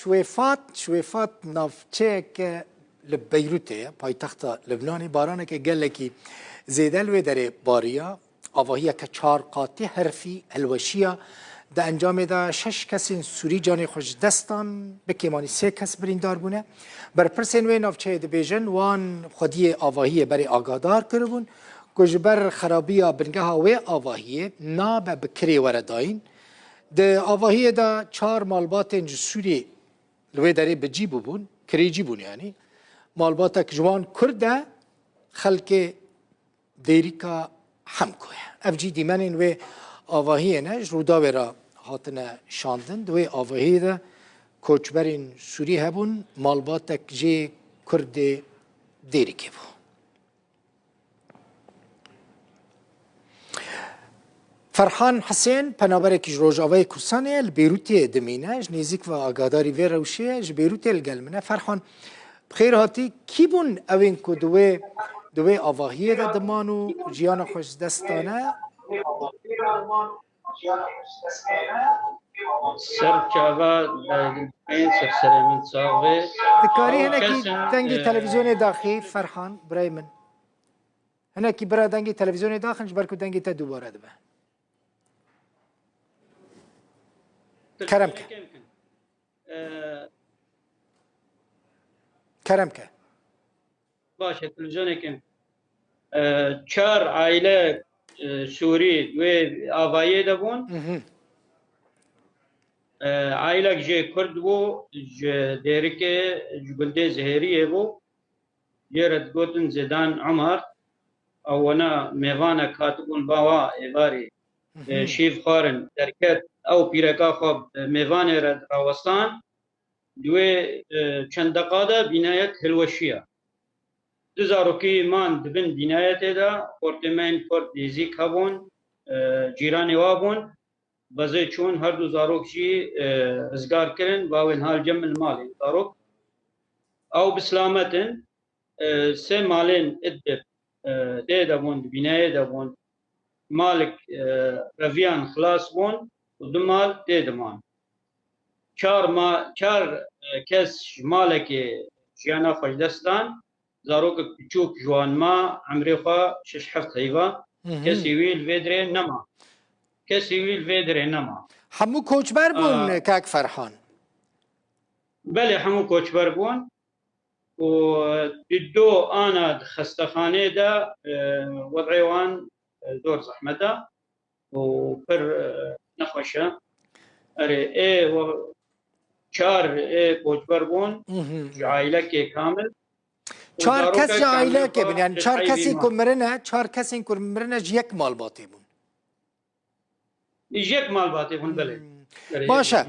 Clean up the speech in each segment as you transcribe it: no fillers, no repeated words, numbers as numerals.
شويفات نافچه لبيروت پایتخت لبناني بارانه که گلکی زیده لوی داره باریا آواهی که 4 قاطی حرفی هلوشیه ده انجام ده 6 کس سوری جان خوش دستان به کمانی 3 کس بریندار بونه بر پرسین وی نافچه ده بیجن وان خودی آواهی بری آگادار کربون کجبر خرابی بنگه ها آواهی ناب بکری ورداین ده آواهی ده 4 مالبات سوری لوی داره بجیبو بون کریجی بون یعنی مالباتك جوان كرده خلق ديريكا حمكوه افجي ديمانين و آواهينا جرودا ورا هاتنا شاندن دوي آواهي ده كوچبرين سوري هبون مالباتك جي كرد ديريكي بو فرحان حسين پنابرك جروجاوي كرسانه البيروتي دمينه جنيزيك و آگاداري و روشيه جبيروتي الگلمنه فرحان بخیر هاتی کی بون اوین که دوی آواهی ده دمانو جیان خوش دستانه سر چاوا این سر سرمین ساوه دکاری هنه کی دنگی تلویزیون داخلی فرحان برای من هنه کی برای دنگی تلویزیون داخل جبر که دنگی تا دوباره ده کرم که کرم که باشه تلویزیون کم 4 عائله سوری و آوایی دبون عائله جه کرد بو جه دیرکه جبلده زهریه بو یرد گوتن زدان عمر اونا میوانه کاتبون باوا ایواری شیف خارن درکت او پیرکا خواب میوانه رد راوستان دوی چند دقیقه بینایت هلوشیه دزاروکی من دبن بینایت دا پورتمین پورت دیزیک هبون جیرانی وابون بزه چون هر دو زاروک جی ازگار کرن باوین حال جمع المالی زاروک او بسلامتن 3 مالین ادب ده دبون بینایت دبون مالک رویان خلاص بون و 2 مال ده دمان 4 کس مالک جیانا خوش دستان زاروک کچوک جوان ما عمری خواه 6-7 هیوا کسی ویل ویدره نما همو کوچبر بون کاک فرحان بله همو کوچبر بون و دو آنا خستخانه دا وضعی وان دور زحمته و پر نخوشه اره و 4 کوچبر بون عائله که کامل 4 کس عائله که بین یعنی 4 کسی که مرنه یک مال باتی بون یک مال باتی بون بله باشه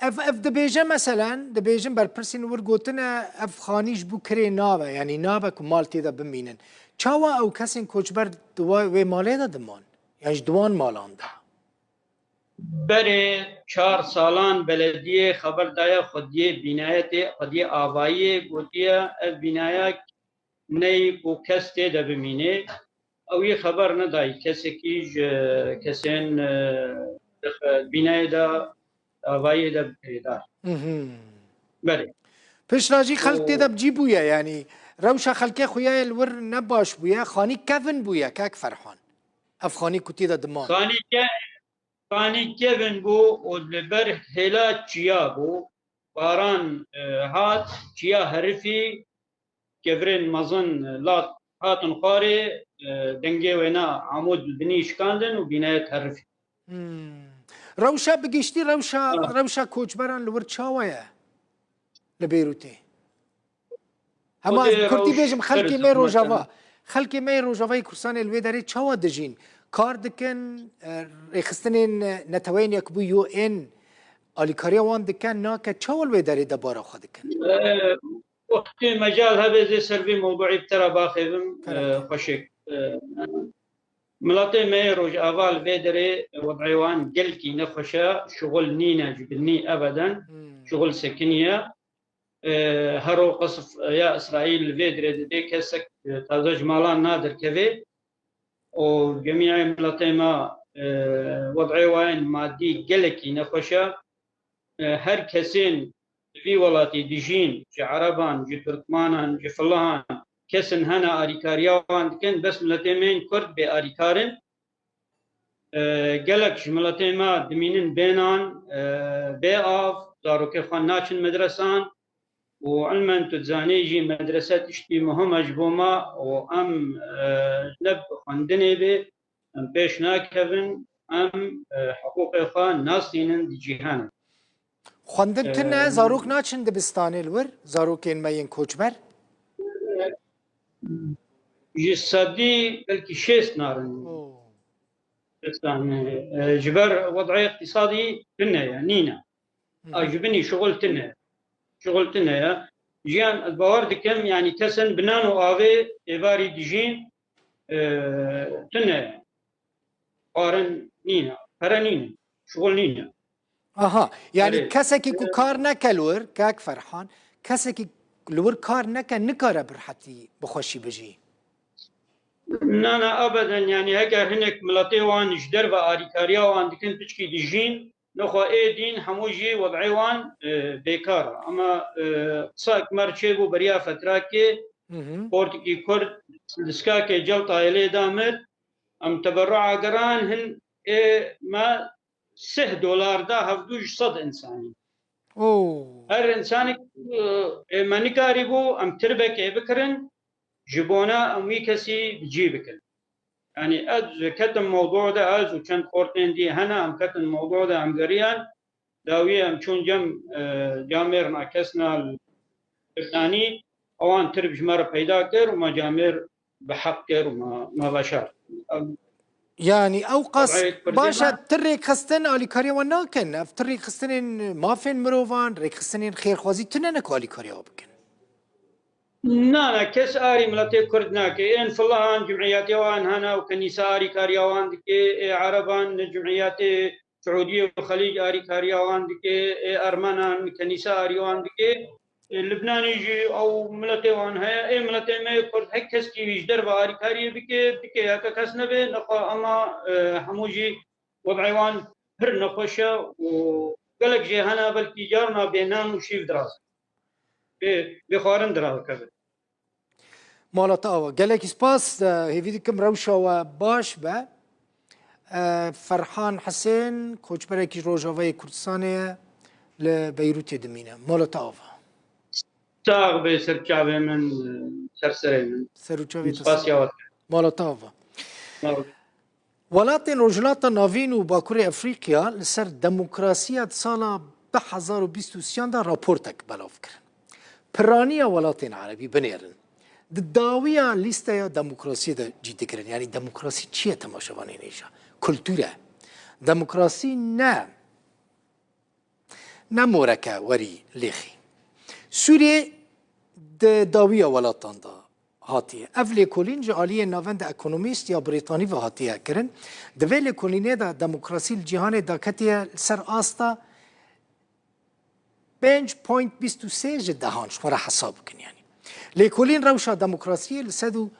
اف دبیجه مثلا دبیجه بر پرسین ورگوتنه اف خانیش بو کری ناوه یعنی ناوه که مال تیدا بمینن چاوا او کسی کوچبر دوای و ماله دا دمان یعنی دوان مالان ده بره 4 سالان بلدیه خبر دایا خودیه بینایت خودیه آوایی گوتیه بینایت نی کو کس تیدا بمینه او یه خبر ندای کسی کیج کسین بینایت دا آوایی دا بریدار بله پش راجی خلق تیدا بجی بویا یعنی روشا خلقه خویا الور نباش بویا خانی کفن بویا کاک فرحان اف خانی کتیدا دمان خانی کفن بو و لبر هلا چیا بو باران هات چیا حرفی کفرین مزن لات هاتن خاری دنگه وینا عمود دنیش کاندن و بینایت حرفی روشا بگیشتی روشا کوچبران لور چاوه لبیروتی هما کردی بیجم خلکی می روژاوا خلکی می روژاوای کرسان الوی داری چاوه دجین کار دکن ریخستنین نتوین یک بو یو این آلیکاری وان دکن نا که چاوه الوی داری دبارا خود دکن وقتی مجال هبه سروی موضوعی بترا باخیبم خوشک ملاطي ما يروج أفال فيدري وضعيوان قلكي نخشة شغل نينا جبني أبدا شغل سكنية هرو قصف يا إسرائيل فيدري دي كسك تازج مالان نادر كذي وجميع ملاطي ما وضعيوان مادي قلكي نخشة هر کسین في وڵاتی دیژین جی عربان جی تورکمانان جی فڵان کەسن هەنا ئاریکاریاوان دکەن بەس ملەتێمێن کورد بێ ئاریکارن gelek ji miletê me dimînin bênan bê av zarokê xwe naçin medresan û ilmen tu dizanî jî medrese tiştî muhim e ji bo me û em ne bi xwendinê bê em pêş nakevin em hiqûqê xwe nasînin di cîhanê خواندن تنه زاروک ناچن دبستانê li wir zarokên me yên koçber ji sedî belkî şêst narin ji ber wedayê iqtisadî tune ye nîne ji binî şuxul tune ye jiyan ez bawer dikim yanî kesin binan û avê êvarî dijîn tune ye xwarin nîne pere nîne şuxul nîne Aha yani kesekî ku kar neke li wir kek Ferhan kesekî li wir kar neke nikare bi rehetî bi xweşî bijî Nana ebeden yani heger hinek miletê wan ji derve arîkariya wan dikin pişkî dijîn nexwe ê dîn hemû jî wedayê wan bêkar e ama qisa ekmer çêbû beriya fetrakê portikî Kurd li skakê Celtayê damir em teberru'a geran hin ê me $10 da hevdû ji sed insanî her insanek me nikarîbû em tirbekê bikirin ji bona em wî kesî cî bikin yani ez ketim mewdû de ez û çend xortên dî hene em ketin mewdû de em geriyan dawî em çûn cem camêrna kesna Lubnanî ewan tirb ji me re peyda kir û me camêr bi heq kir û me veşar yani ew qas başa tirê xistin alîkariya wan nakin ev tirê xistinên mafên mirovan rêxistinên xêrxwazî tune ne ku alîkariya bikin نانا کس آری ملت کرد ناکه این فلان جمعیت یوان هنا و کنیسه آری کاریوان دکه عربان جمعیت سعودی و خلیج آری کاریوان دکه ارمنان کنیسه آریوان دکه لبنانی جی او ملت وان های ای ملت می کرد هک کس کی ویجدر و آری کاری بکه دکه هک کس نبه نقا اما همو جی وضعیوان هر نقشه و گلک جی هنا بلکی جارنا بینان و شیف دراز بخوارن دراز کبه مالات آوا gelekî spas hêvî dikim rewşa we baş be Ferhan Hesên koçberekî Rojavayê Kurdistanê ye li Beyrûtê dimîne malata ava Sağ be serçavê min serserê min serûçavê malata ava welatên Rojhilata Navîn û Bakurê Efrîqiya li ser demokrasiya di sala 2023 da raportek belav kirin piraniya welatên Erebî binêrin di dawiya lîsteya demokrasiyê de cî dikirin yanî demokrasî çi ye temaşevanê nêja kultûr e demokrasî ne moreke werî lêxî Sûriyê di dawiya welatan da hatiye ev lêkolîn ji aliyê navenda ekonomîst ya Brîtanî ve hatiye kirin di vê lêkolînê de demokrasî li cîhanê da ketiye li ser asta 5.23 ji dehan ji xwe re hesab bikin yanî lêkolîn rewşa demokrasiyê li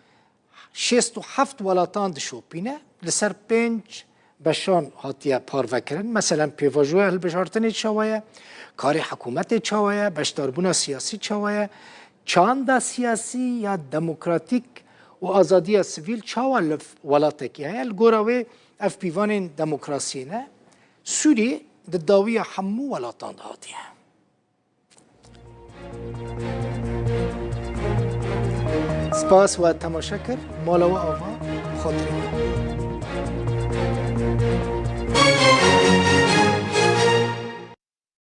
167 welatan dişopîne li ser 5 beşan hatiye parvekirin meselen pêvajoya hilbijartinê çawa ye karê hikûmetê çawa ye beşdarbûna siyasî çawa ye çanda siyasî ya demokratîk û azadiya sivîl çawa li welatekî heye li gora wê ev pîvanên demokrasiyê ne Sûrî di dawiya hemû welatan da hatiye سپاس و تماشا کر مالا و آوا خاطری